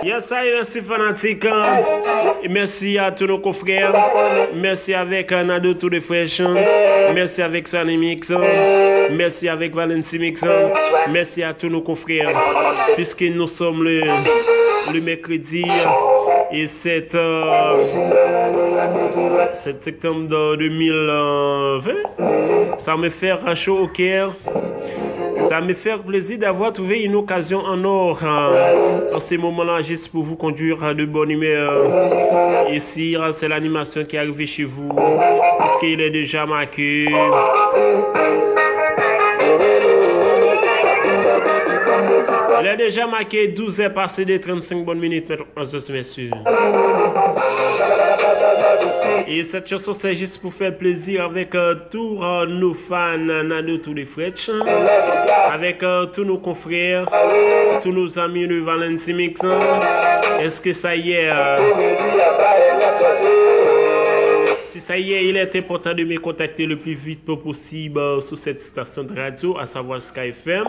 Yes, merci fanatique. Merci à tous nos confrères. Merci avec Nado Tout de Fresh. Merci avec Sunny Mix. Merci avec Valency Mix. Merci à tous nos confrères. Puisque nous sommes le mercredi et 7 septembre 2020. Ça me fait chaud au cœur. Ça me fait plaisir d'avoir trouvé une occasion en or en ce moment-là, juste pour vous conduire de bonne humeur. Ici, c'est l'animation qui est arrivée chez vous, puisqu'il est déjà marqué. Il est déjà marqué 12 heures passées de 35 bonnes minutes, mesdames et messieurs. Et cette chanson, c'est juste pour faire plaisir avec tous nos fans Nado Tout de Fresh, avec tous nos confrères, tous nos amis de Valency Mix. Est-ce que ça y est? Si ça y est, il est important de me contacter le plus vite possible sur cette station de radio, à savoir Sky FM.